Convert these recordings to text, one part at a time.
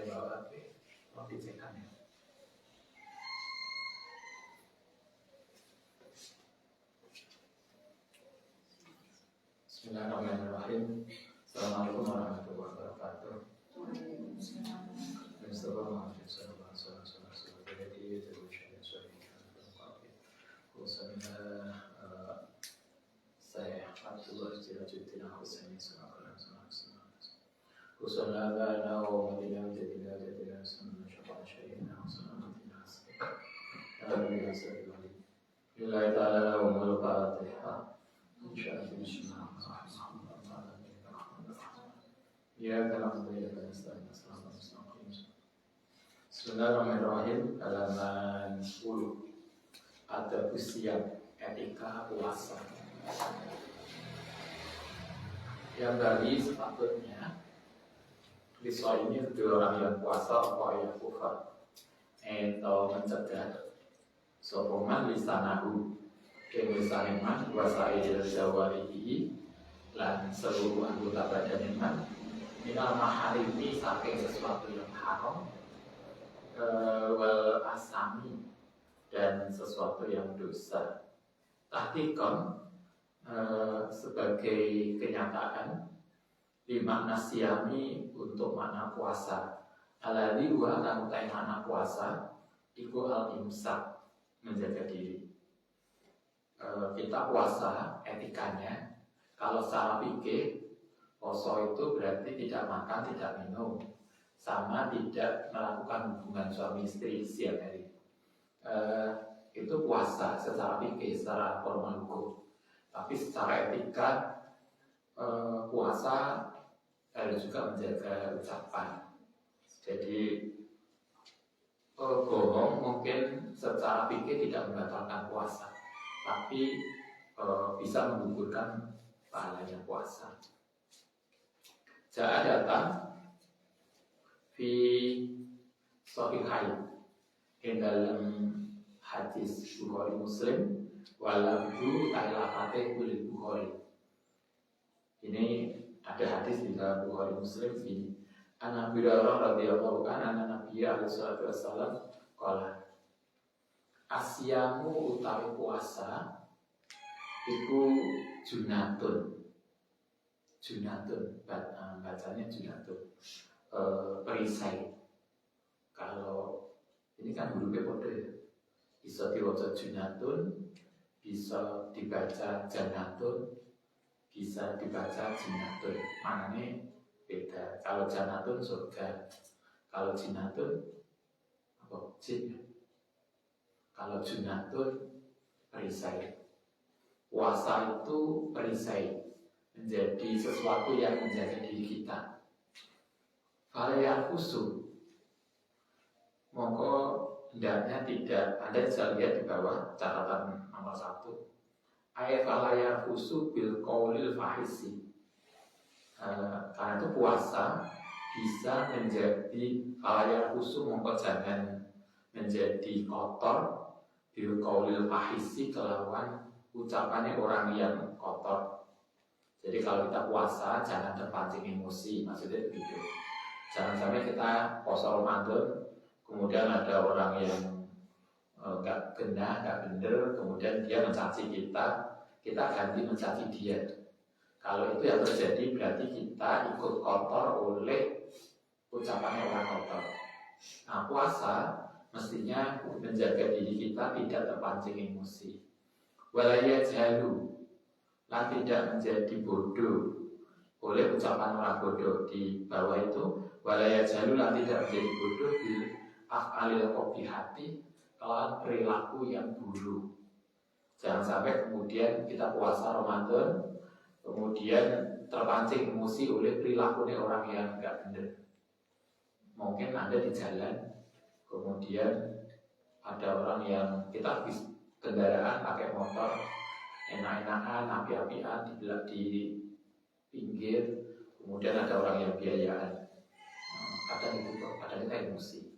saya bawa mau dicekkan ya. Bismillahirrahmanirrahim. Assalamualaikum warahmatullahi wabarakatuh. Saya Abdullah Jalaluddin Al-Husaini Bismillahirrahmanirrahim. Halaman 10. Ada usia etika puasa. Yang dari sepatutnya Liswa ini kedua orang yang puasa apa yang kufar atau mencegah sopoman lisanahu kemuliaan iman puasa idul jawarihi dan seluruh anggota badan iman minal maharimi saking sesuatu yang haram wal asami dan sesuatu yang dosa tahqiqan sebagai kenyataan lima nasyami untuk makna puasa alladzi wa kang makna puasa iku al-imsak menjaga diri. Kita puasa etikanya kalau secara fikih puasa itu berarti tidak makan, tidak minum sama tidak melakukan hubungan suami istri siang hari. Itu puasa secara fikih, secara formal hukum. Tapi secara etika puasa harus juga menjaga ucapan. Jadi bohong mungkin secara fikih tidak membatalkan puasa, tapi bisa menggugurkan pahalanya puasa. Ja'a datang fi sahihain dalam hadis Bukhari Muslim walabdu ta'ilafate kulit Bukhari. Ini ada hadis di dalam Bukhari Muslim ini. An Abi Hurairah radhiyallahu anhu Nabi alaihi salatu wasallam qala asyamu utawi puasa iku junatun. Junatun bacanya junatun. Perisai. Kalau ini kan hurufnya kode ya. Bisa diwaca junatun, bisa dibaca janatun, bisa dibaca jinatun. Maknanya beda. Kalau janatun surga, kalau jinatun apa? Jin. Kalau junatun perisai. Puasa itu perisai, menjadi sesuatu yang menjaga diri kita. Kalau yang khusus, mongko hendaknya tidak. Anda bisa lihat di bawah catatan nomor 1. Ayat falayar khusus bil qaulil fahisi. Karena itu puasa bisa menjadi falayar khusus, mongko jangan menjadi kotor bil qaulil fahisi kelawan ucapannya orang yang kotor. Jadi kalau kita puasa jangan terpancing emosi, maksudnya begitu. Jangan sampai kita puasa Ramadan kemudian ada orang yang nggak genah, nggak bener, kemudian dia mencaci kita ganti mencaci dia. Kalau itu yang terjadi berarti kita ikut kotor oleh ucapannya orang kotor. Nah puasa mestinya menjaga diri kita tidak terpancing emosi. Walaya jalu, lah tidak menjadi bodoh oleh ucapan orang bodoh. Di bawah itu walaya jalu, lah tidak menjadi bodoh bil af'alil qabihati kelawan perilaku yang buruk. Jangan sampai kemudian kita puasa Ramadan kemudian terpancing emosi oleh perilakunya orang yang enggak benar. Mungkin Anda di jalan kemudian ada orang yang kita habis kendaraan pakai motor enak-enakan, api-apian di pinggir, kemudian ada orang yang biayaan. Kadang kita emosi.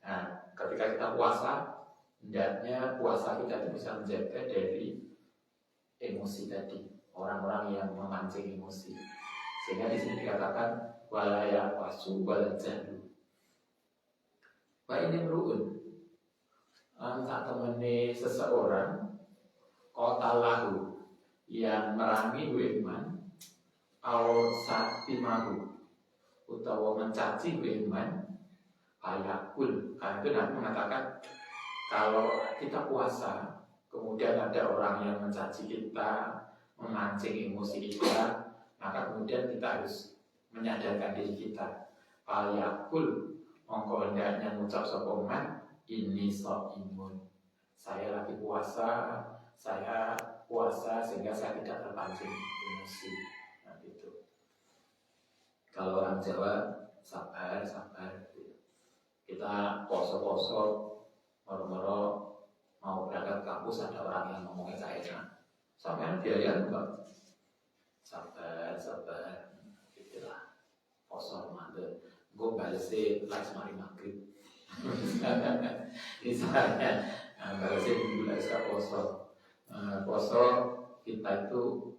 Nah, ketika kita puasa, hendaknya puasa kita itu bisa menjaga dari emosi tadi, orang-orang yang memancing emosi. Sehingga di sini dikatakan walaya wasu walajalu. ini meruun tak temani seseorang qatalahu yang merangi iman au satimahu utawa mencaci iman ayakul. Karena itu Nabi mengatakan kalau kita puasa kemudian ada orang yang mencaci kita, memancing emosi kita, maka kemudian kita harus menyadarkan diri kita. Ayakul mongko hendaknya ngucap sapa man ini shaimun. Saya lagi puasa, saya puasa sehingga saya tidak terpancing emosi. Nah gitu. Kalau orang Jawa sabar. Kita poso-poso, moro-moro mau berangkat kampus ada orang yang ngomongnya kayak enak. Sampai biaya enggak? Sabar, gitulah. Poso Ramadan. Gue balesnya lagi mari maghrib. Misalnya, balesnya dulu lagi poso. Poso kita itu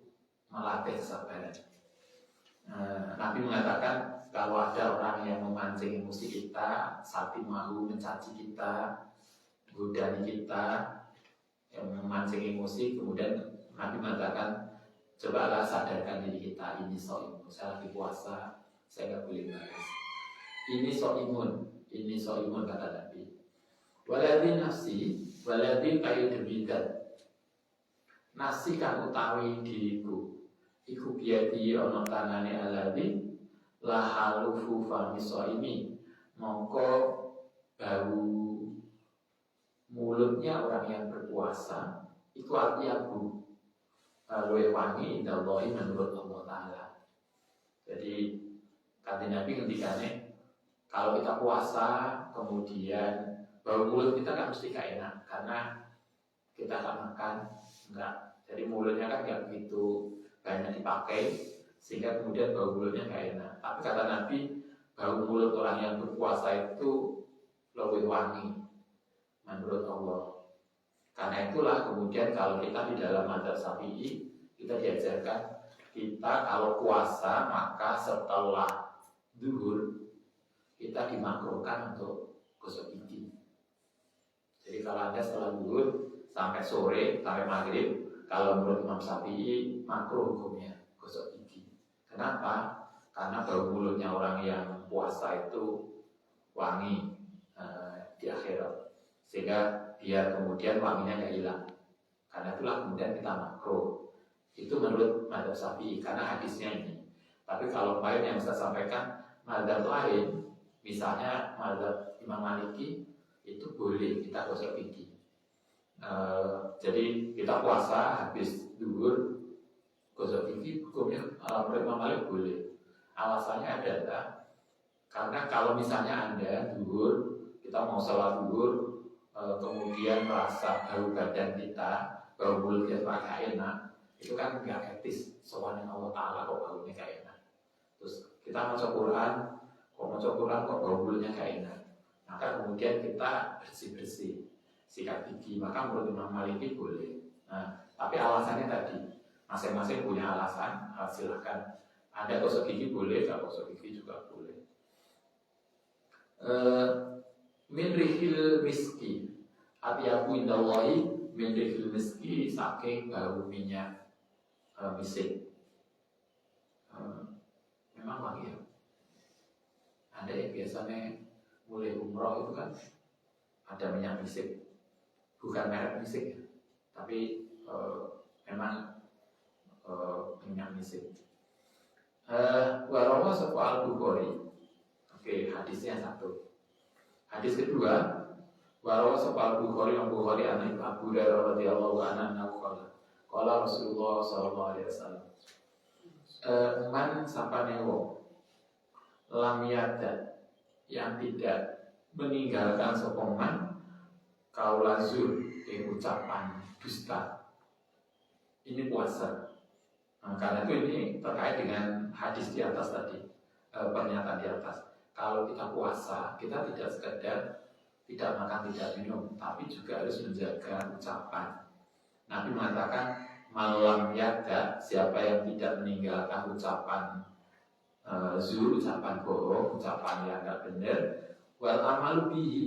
melatih kesabaran. Nabi mengatakan kalau ada orang yang memancing emosi kita, sapi mahu mencaci kita, godani kita, yang memancing emosi, kemudian Nabi mengatakan cobalah sadarkan diri kita, ini so'imun, saya lagi puasa, saya nggak boleh balas. Ini so'imun kata Nabi. Waladhi nafsi, waladhi kayu demikian. Nasi kang utawi diriku, iku biati ono tanane aladhi lahalufu famiso ini mongko bau mulutnya orang yang berpuasa itu artinya luwih wangi indallahi menurut Allah Ta'ala. Jadi kata Nabi ketikanya kalau kita puasa kemudian bau mulut kita kan mesti gak enak karena kita akan makan enggak, jadi mulutnya kan enggak begitu banyak dipakai sehingga kemudian bau mulutnya gak enak. Tapi kata Nabi bau mulut orang yang berpuasa itu lebih wangi menurut Allah. Karena itulah kemudian kalau kita di dalam mazhab Syafi'i kita diajarkan kita kalau puasa maka setelah zuhur kita dimakruhkan untuk gosok gigi. Jadi kalau Anda setelah zuhur sampai sore sampai maghrib, kalau menurut Imam Syafi'i makruh hukumnya gosok gigi. Kenapa? Karena bau mulutnya orang yang puasa itu wangi di akhirat, sehingga biar kemudian wanginya nggak hilang. Karena itulah kemudian kita makruh. Itu menurut mazhab Syafi'i karena hadisnya ini. Tapi kalau kemarin yang saya sampaikan mazhab lain, misalnya mazhab Imam Maliki itu boleh kita gosok gigi. Jadi kita puasa habis zuhur gosok gigi hukumnya menurut Imam Malik boleh. Alasannya adalah karena kalau misalnya Anda zuhur, kita mau sholat zuhur, kemudian merasa bau badan kita, bau mulut kita agak enak, itu kan nggak etis. Soalnya Allah Ta'ala kok baunya gak enak. Terus kita baca Quran, kok bau mulutnya gak enak. Maka kemudian kita bersih-bersih, sikat gigi, maka menurut Imam Maliki boleh. Nah, tapi alasannya tadi, masing-masing punya alasan, silahkan. Ada gosok gigi boleh, gak gosok gigi juga boleh. Min rihil miski, atyabu indallahi min rihil miski, saking bau minyak misik. Memang wangi ya. Ada yang biasanya mulai umroh itu kan ada minyak misik, bukan merek misik ya, tapi memang minyak misik. Warawa soal Bukhari. Oke, hadisnya satu. Hadis kedua, warawa soal Bukhari yang Bukhari anak Abu Hurairah radhiyallahu anhu qala Rasulullah sallallahu alaihi wasallam. Man sapane wong lam yada yang tidak meninggalkan sokongan kaulazur yang ucapan dusta. Ini puasa. Nah, karena itu ini terkait dengan hadis di atas tadi, pernyataan di atas. Kalau kita puasa, kita tidak sekedar tidak makan, tidak minum, tapi juga harus menjaga ucapan. Nabi mengatakan malam yada, siapa yang tidak meninggalkan ucapan zur, ucapan bohong, ucapan yang tidak benar, Wal amalu bihi,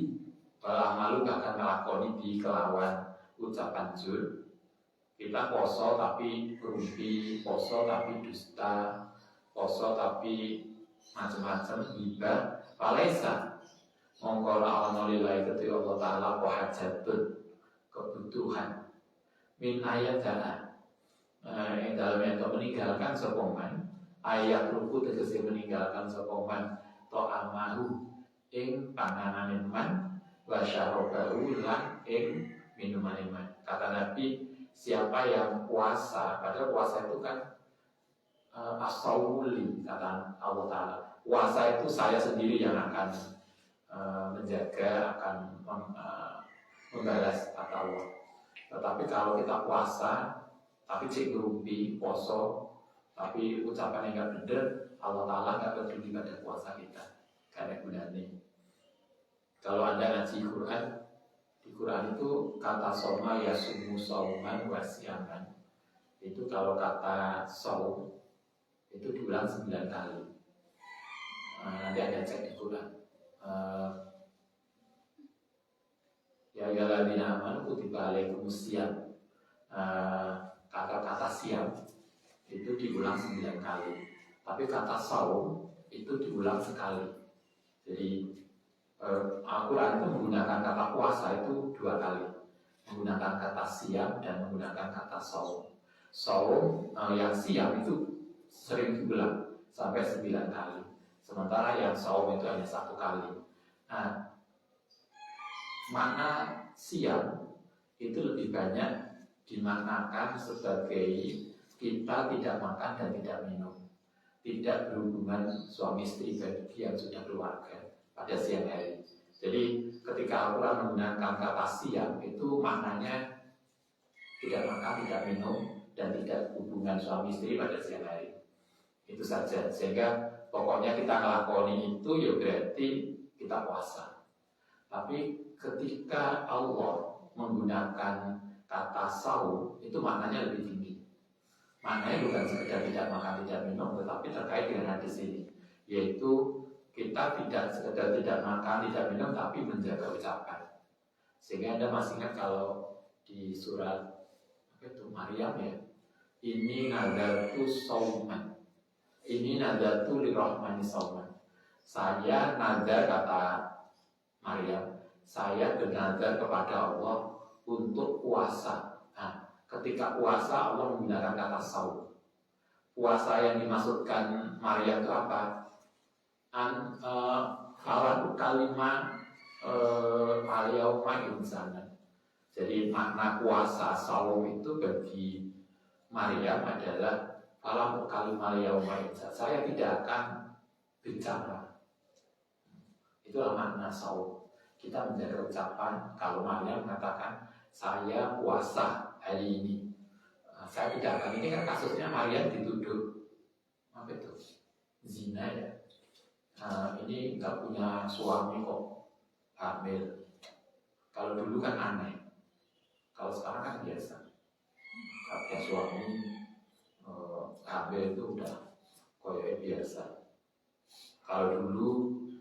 wal amalu bahkan ngelakoni bi kelawan ucapan jul. Kita poso tapi rumpi, poso tapi dusta, poso tapi macam-macam hibah. Falaisa mongko ana lillahi kedhi Allah taala apa hajatun kebutuhan min ayat dana yang dalam yang meninggalkan sokongan ayat ruku tegese meninggalkan sokongan to amahu ing panganan man wa syarabahu lan ing minuman man. Kata Nabi, siapa yang puasa, padahal puasa itu kan as-sauli kata Allah Ta'ala. Puasa itu saya sendiri yang akan menjaga, akan membalas kata Allah. Tetapi kalau kita puasa, tapi cek ngerumpi, poso, tapi ucapan yang gak bener, Allah Ta'ala gak peduli pada puasa kita. Karena gunanya. Kalau Anda ngaji Quran, di Quran itu kata soma ya sumu sauman wasiaman. Itu kalau kata saum itu diulang 9 kali. Nanti Anda cek di Quran. Ya ayyuhalladzina amanu kutiba alaikumus syiyam. Kata-kata siam itu diulang 9 kali. Tapi kata saum itu diulang sekali. Jadi Al-Quran itu menggunakan kata puasa itu 2 kali, menggunakan kata siam dan menggunakan kata saum. Saum yang siam itu sering diulang sampai 9 kali, sementara yang saum itu hanya 1 kali. Nah, makna siam itu lebih banyak dimaknakan sebagai kita tidak makan dan tidak minum, tidak berhubungan suami istri bagi yang sudah keluarga pada siang hari. Jadi ketika Al-Quran menggunakan kata siam itu maknanya tidak makan, tidak minum, dan tidak hubungan suami istri pada siang hari. Itu saja. Sehingga pokoknya kita ngelakoni itu ya berarti kita puasa. Tapi ketika Allah menggunakan kata saum itu maknanya lebih tinggi. Maknanya bukan sekedar tidak makan, tidak minum, tetapi terkait dengan hadis ini, yaitu kita tidak sekedar tidak makan, tidak minum, tapi menjaga ucapan. Sehingga Anda masih ingat kalau di surat Maryam ya, ini nadatu sauman, ini nadatu lirahmani sauman. Saya nadar, kata Maryam, saya bernadar kepada Allah untuk puasa. Nah, ketika puasa Allah menggunakan kata saum. Puasa yang dimaksudkan Maryam itu apa? Falatu kalimah al-yawma insana. Jadi makna puasa saum itu bagi Maryam adalah falatu kalimah al-yawma insana. Saya tidak akan bicara. Itulah makna saum. Kita menjaga ucapan. Kalau Maryam mengatakan saya puasa hari ini, saya tidak akan. Ini kan kasusnya Maryam dituduh apa itu? Zina ya. Ini nggak punya suami kok hamil. Kalau dulu kan aneh, kalau sekarang kan biasa. Kalau punya suami hamil itu udah koyok biasa. Kalau dulu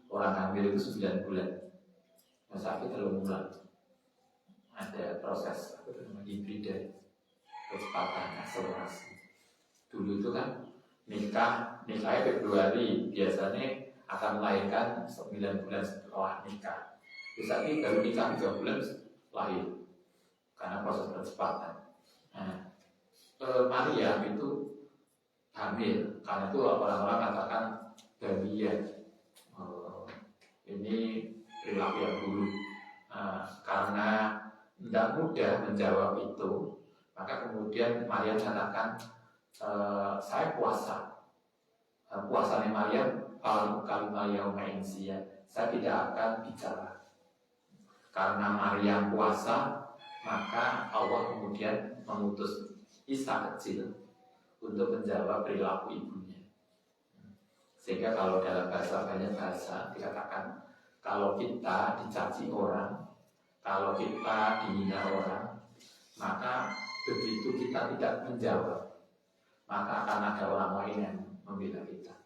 orang hamil itu 9 bulan, sakit 3 bulan, ada proses apa itu namanya hibrida, kecepatan akselerasi. Dulu itu kan nikahnya Februari biasanya akan melahirkan 9 bulan setelah nikah. Bisa ini baru nikah 3 bulan lahir karena proses percepatan. Nah, Maria itu hamil karena itu orang-orang katakan bagian ini perilaku yang dulu. Karena tidak mudah menjawab itu, maka kemudian Maria mengatakan saya puasa. Puasanya Maria kalau kalimah yauma insya, saya tidak akan bicara. Karena Maryam puasa, maka Allah kemudian mengutus Isa kecil untuk menjawab perilaku ibunya. Sehingga kalau dalam banyak bahasa dikatakan kalau kita dicaci orang, kalau kita dihina orang, maka begitu kita tidak menjawab, maka akan ada orang lain yang membela kita.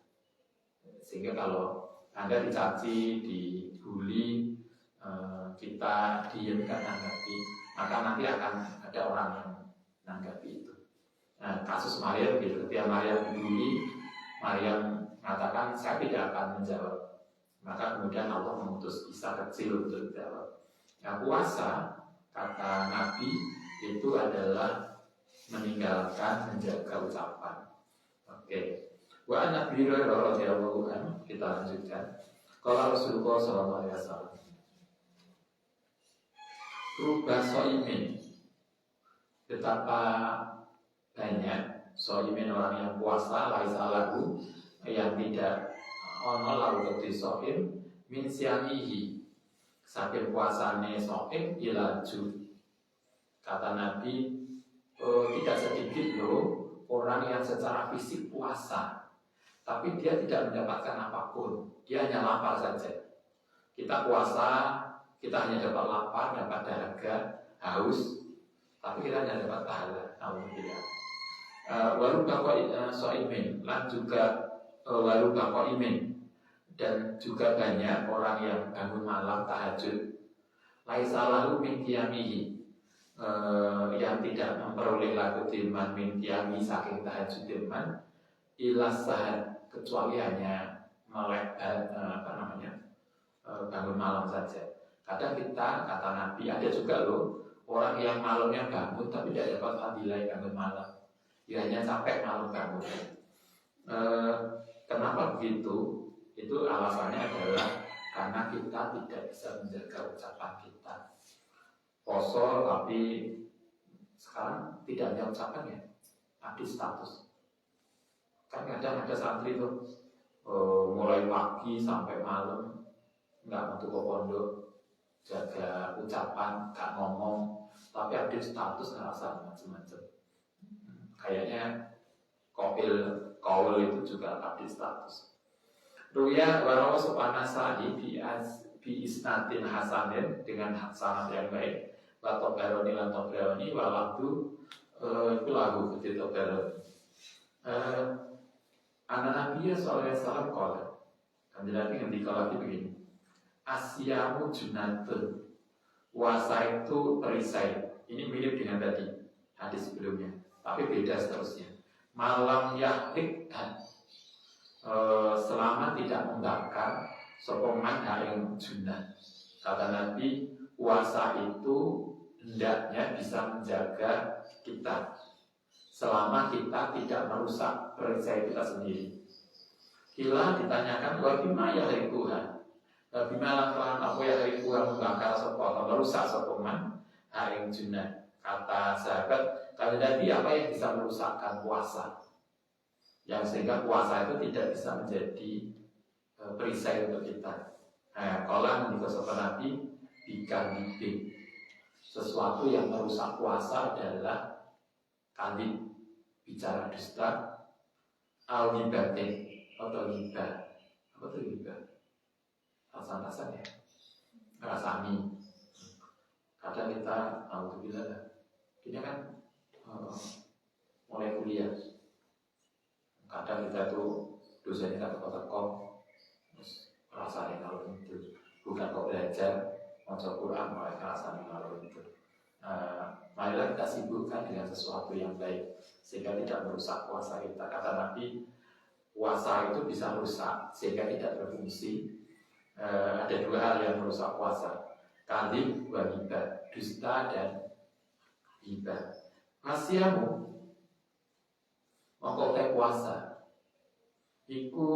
Sehingga kalau Anda dicaci, dihujat, dibully, kita diem gak nanggapi, maka nanti akan ada orang yang nanggapi itu. Nah, kasus Maryam gitu, ketika Maryam dibully, Maryam mengatakan saya tidak akan menjawab, maka kemudian Allah mengutus Isa kecil untuk menjawab. Nah, puasa kata Nabi itu adalah meninggalkan menjaga ucapan. Oke. Wa an Abi Hurairah radhiyallahu anhu, kita lanjutkan. Qala Rasulullah sallallahu alaihi wasallam, rubah soimin, betapa banyak soimin orang yang puasa laisa lahu, yang tidak ono lahu kedhi soim min siamihi, saking puasane soim ilaju. Kata Nabi, tidak sedikit loh orang yang secara fisik puasa, tapi dia tidak mendapatkan apapun, dia hanya lapar saja. Kita puasa, kita hanya dapat lapar, dapat dahaga, haus, tapi kita hanya dapat pahala. Alhamdulillah. Warubah soimin, dan juga warubah koimin, dan juga banyak orang yang bangun malam tahajud. Laisa lahu min qiyamihi, yang tidak memperoleh lagu dirman min qiyami saking tahajud dirman ilas sahad, kecuali hanya melek bangun malam saja. Kadang kita, kata Nabi, ada juga loh orang yang malamnya bangun tapi tidak dapat fadilah bangun malam, dia hanya sampai malam bangun. Kenapa begitu? Itu alasannya adalah karena kita tidak bisa menjaga ucapan kita. Poso tapi sekarang tidak ada ucapan ya, ada status. Kan kadang ada santri tuh mulai pagi sampai malam nggak masuk ke pondok, jaga ucapan, nggak ngomong, tapi update status ngerasa macam-macam. Kayaknya kaul itu juga update status. Ruya warawa supanasai bi isnatin hasanin, dengan sanad yang baik. Tobaroni lan Tobaroni waladu itu lagu kecil Tobaroni. Anak Nabi sallallahu alaihi wasallam qala, kanjeng Nabi ngendika lagi begini, asyamu junatun, puasa itu perisai. Ini mirip dengan tadi hadis sebelumnya, tapi beda seterusnya. Malam yahlik, selama tidak membakar sokongan yang junat. Kata Nabi, puasa itu hendaknya bisa menjaga kita selama kita tidak merusak perisai kita sendiri. Kila ditanyakan, bagaimana ya hari Tuhan? Bagaimana Tuhan apa ya hari Tuhan membakar sokongan, merusak sokongan yang junat? Kata sahabat, kata Nabi, apa yang bisa merusakkan puasa? Yang sehingga puasa itu tidak bisa menjadi perisai untuk kita. Nah, kalau menurut sahabat Nabi, dikandibik, sesuatu yang merusak puasa adalah kandib, bicara dusta, al-ghibatin atau ghibah. Apa itu ghibah? Rasa-rasa ya, rasani. Kadang kita alhamdulillah, ini kan mulai kuliah. Kadang kita tuh dosennya tak teko-teko, terus rasanya kalau itu bukan kok belajar, mau Quran mulai rasanya kalau itu. Marilah kita sibukkan dengan sesuatu yang baik sehingga tidak merusak puasa kita. Kata Nabi, puasa itu bisa rusak sehingga tidak berfungsi. Ada dua hal yang merusak puasa, kadzib wa ghibah, dusta dan ghibah. Masyamu mengkotek puasa iku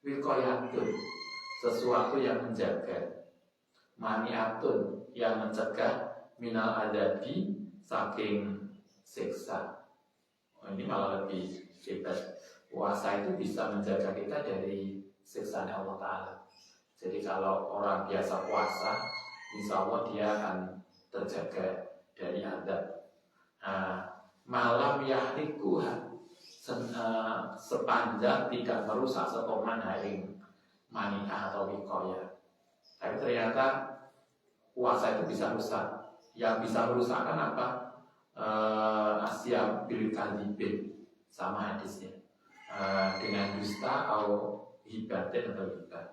wikoyatun, sesuatu yang menjaga, maniatun, yang mencegah, minal adabi, saking siksa. Ini malah lebih hebat. Puasa itu bisa menjaga kita dari siksaan Allah Ta'ala. Jadi kalau orang biasa puasa, insya Allah dia akan terjaga dari adab. Malam yahlikuha, sepanjang tidak merusak sepoman haring mani'ah atau wikoya. Tapi ternyata puasa itu bisa rusak. Yang bisa merusakkan apa? Asya bil kadhibin, sama hadisnya, dengan dusta atau hibatin atau hibah.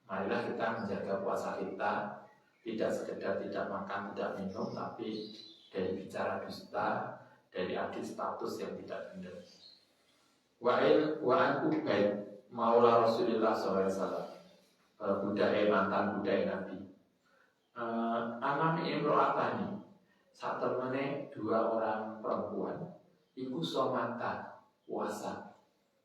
marilah kita menjaga puasa kita, tidak sekedar tidak makan, tidak minum, tapi dari bicara dusta, dari adu status yang tidak benar. Wa'an Ubaid Maula Rasulullah SAW, budaya mantan budaya Nabi. Amami imro'atani, saat temene dua orang perempuan, iku somata puasa.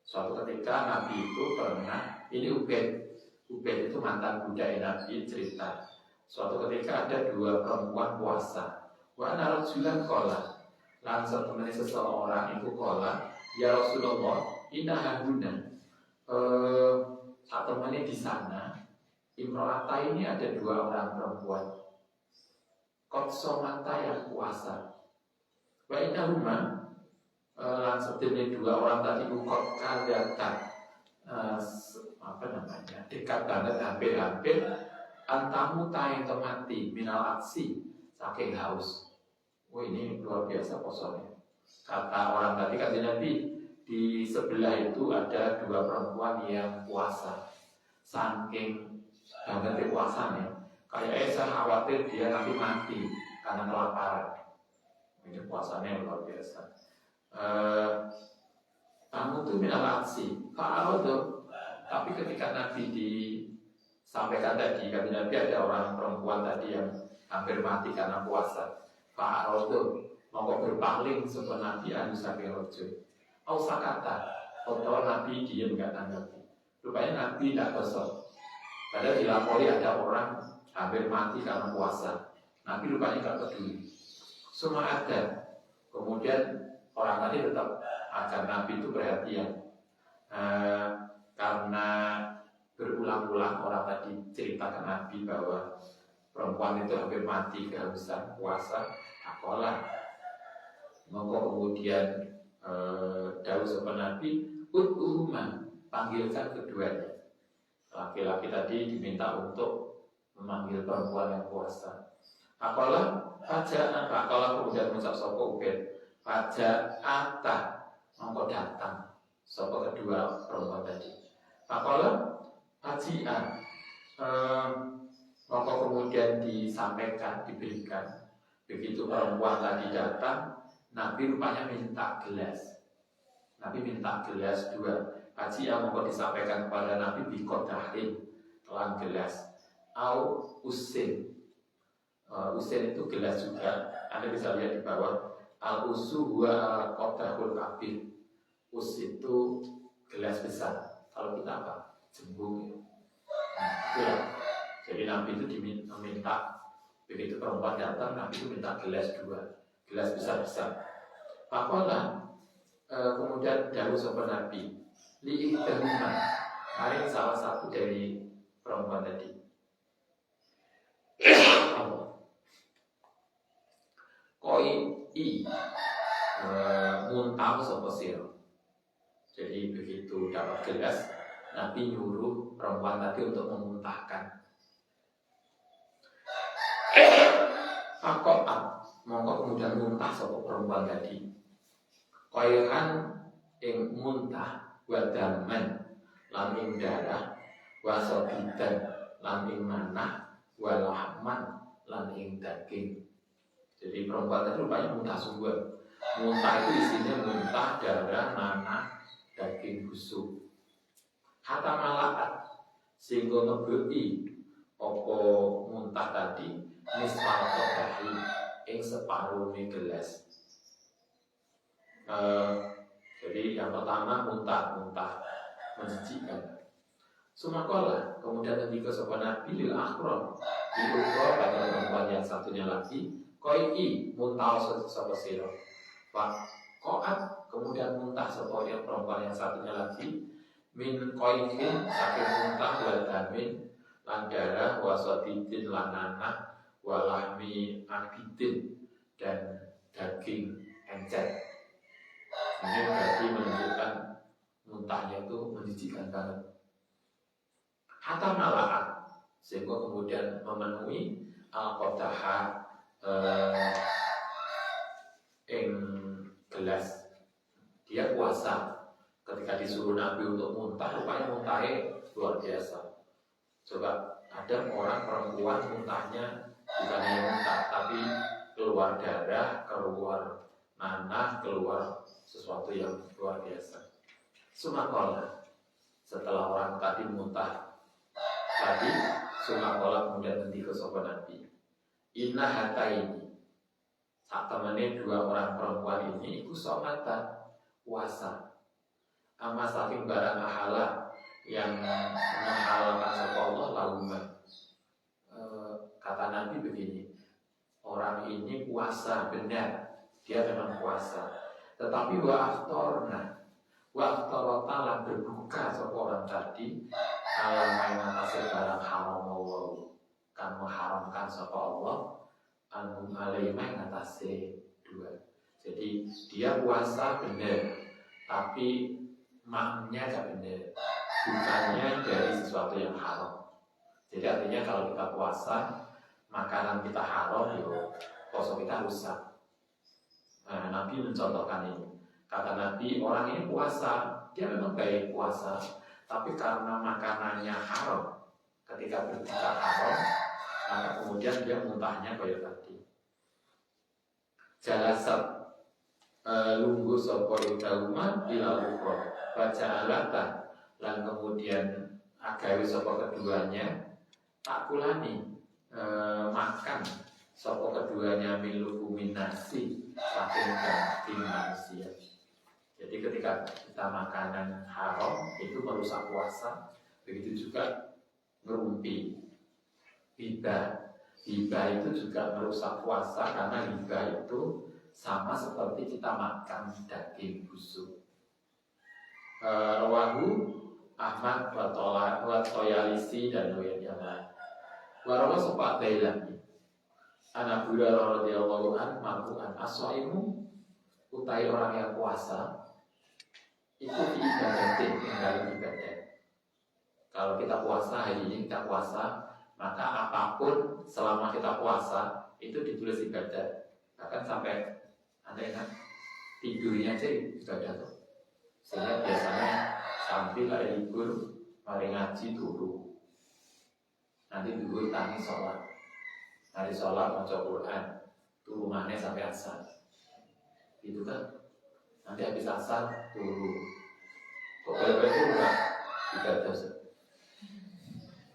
Suatu ketika Nabi itu pernah, ini Ubaid itu mantan budaya Nabi cerita. Suatu ketika ada dua perempuan puasa. Wa ana rajulan qala, lan satemene seseorang itu qala, ya Rasulullah, inna hahuna. Saat temene di sana, imro'ata ini ada dua orang perempuan. Kot somata yang puasa. Wa inna huma, lan satemene dua orang tadi kot kadatan. Dekat banget, hampir antamu taing temati minal aksi saking haus. Ini luar biasa posonya. Kata orang tadi, kata Nabi, di sebelah itu ada dua perempuan yang puasa. Saking banget puasanya, kayaknya saya khawatir dia nanti mati karena kelaparan. Ini puasanya luar biasa. Kamu tuh minal aksi, tapi ketika Nabi disampaikan tadi, kata Nabi ada orang perempuan tadi yang hampir mati karena puasa. Fa'arodo, mongko berpaling sebuah Nabi anu saking rojo. Sakata, atau Nabi diam nggak tanggapi. Rupanya Nabi tidak kesel. Padahal dilapori ada orang hampir mati karena puasa. Nabi rupanya nggak peduli. Semua ada. Kemudian orang tadi tetap agar Nabi itu perhatian. Karena berulang-ulang orang tadi cerita ke Nabi bahwa perempuan itu hampir mati kehausan puasa, apalah. Maka kemudian dawuh sapa Nabi, ud'uhuma, panggilkan keduanya. Laki-laki tadi diminta untuk memanggil perempuan yang puasa. Apalah kemudian mengucap sapa Ubaid, faja'ata, mongko datang sapa kedua perempuan tadi. Apalah hajian, maka kemudian disampaikan, diberikan. Begitu perempuan tadi datang, Nabi rupanya minta gelas. Nabi minta gelas dua. Hajian maka disampaikan kepada Nabi bikodahin, telan gelas. Au usin. Usin itu gelas juga. Anda bisa lihat di bawah. Al usu huwa al qodahul kabir. Us itu gelas besar. Kalau kita apa? Jembung. Ya. Jadi Nabi itu diminta, begitu perempuan datang, Nabi itu minta gelas dua, gelas besar-besar. Pakola kemudian dahulu sopan Nabi, li'ihdahuma, hari salah satu dari perempuan tadi. Koi muntah sopo siro. Jadi begitu dapat gelas, Nabi nyuruh perempuan tadi untuk memuntahkan. Fakoat, mongko kemudian muntah sapa perempuan tadi. Koiran ing muntah wadaman lan ing darah, wasobidan lan ing manah, walahman lan ing daging. Jadi perempuan tadi rupanya muntah sungguh. Muntah itu isinya muntah, darah, nanah, daging busuk. Hatta malaat sehingga ngebeki opo muntah tadi misal kodahi ing separuh gelas. Jadi yang pertama muntah menjijikkan. Sumakola kemudian ketika sopan Nabi lil akhram diukur pada perempuan yang satunya lagi koi muntah sopo siro. Pak koat kemudian muntah sopo yang perempuan yang satunya lagi min koikin saking muntah wal damin lan darah wasodidin lan nanah walahmi akidin dan daging encet. Ini berarti menunjukkan muntahnya itu menjijikkan banget. Hatta malaat sehingga kemudian memenuhi al-qodaha gelas. Dia puasa. Ketika disuruh Nabi untuk muntah, rupanya muntahnya luar biasa. Coba ada orang perempuan muntahnya bukan hanya muntah, tapi keluar darah, keluar nanah, keluar sesuatu yang luar biasa. Sumakola, setelah orang tadi muntah tadi, sumakola kemudian nanti ke sopan Nabi. Inna hata ini, saat temannya dua orang perempuan ini, iku somata puasa. Ama saking barang mahala yang menghalalkan sapa Allah lauma. Kata Nabi begini, orang ini puasa benar, dia memang puasa. Tetapi wa aftarota berbuka sapa orang tadi alam main atas barang haram Allah, kan mengharamkan sapa Allah anu alaimai ngatasi dua. Jadi dia puasa benar, tapi maknanya gak benar, bukannya dari sesuatu yang haram. Jadi artinya kalau kita puasa, makanan kita haram, puasa kita rusak. Nah, Nabi mencontohkan ini. Kata Nabi, orang ini puasa, dia memang baik puasa, tapi karena makanannya haram, ketika berbuka haram, maka kemudian dia muntahnya kayak tadi. Jalasat lunggu sopo idahuma ila ukhra baca alatan, dan kemudian agawi sopo keduanya takulani makan sopo keduanya miluku minasi saking daging manusia. Jadi ketika kita makanan haram itu merusak puasa, begitu juga ngerumpi hibah itu juga merusak puasa, karena hibah itu sama seperti kita makan daging busuk. Rawahu Ahmad wa Toyalisi dan yang lain. Warawa sopat Dailami Anak Hurairah radhiyallahu anhu marfu'an as-shaimu utai orang yang puasa itu diibadatin yang dalam ibadah. Kalau kita puasa, hari ini kita puasa, maka apapun selama kita puasa itu ditulis ibadah. Bahkan sampai ada yang tidurnya aja ibadah tuh. Sehingga biasanya sambil ada libur, mari ngaji turu. Nanti dulu tangi sholat. Hari sholat baca Quran, turu maneh sampai asar. Gitu kan? Nanti habis asar turu. Kok bel-bel itu enggak ibadah?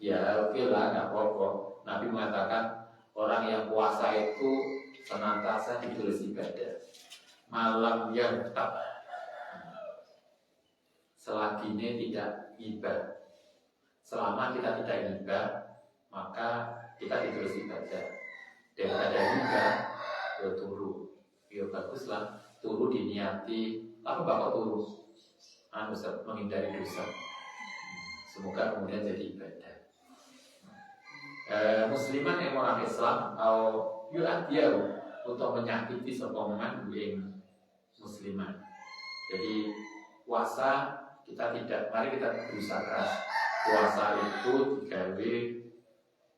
Ya oke lah, nggak apa-apa. Nabi mengatakan orang yang puasa itu senantiasa ditulis ibadah. Malam yang tetap selagi ini tidak ibadah. Selama kita tidak ibadah, maka kita ditulis ibadah. Daripada ibadah, ya turu. Ya baguslah, turu diniati. Apa bapak turu? Menghindari dosa. Semoga kemudian jadi ibadah. Musliman yang orang Islam atau yu'adiyau untuk menyakiti sepomongan buing musliman. Jadi puasa kita tidak, mari kita berusaha keras. Puasa itu digawe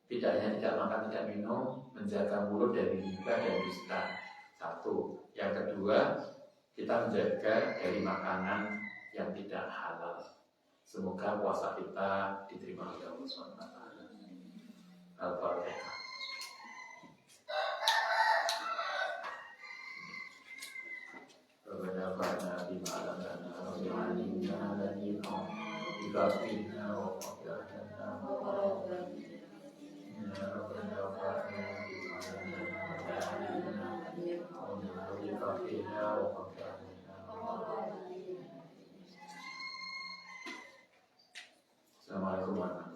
tidak hanya tidak makan, tidak minum, menjaga mulut dari riba dan dusta. Satu. Yang kedua, kita menjaga dari makanan yang tidak halal. Semoga puasa kita diterima oleh Allah SWT. Al-Fatihah. Rabbana fa'alna bima 'allamtana wa 'allimna ladina bikaffina wa qadana wa inna rabbana fa'alna bima 'allamtana wa 'allimna bikaffina wa qadana. Assalamualaikum warahmatullahi wabarakatuh.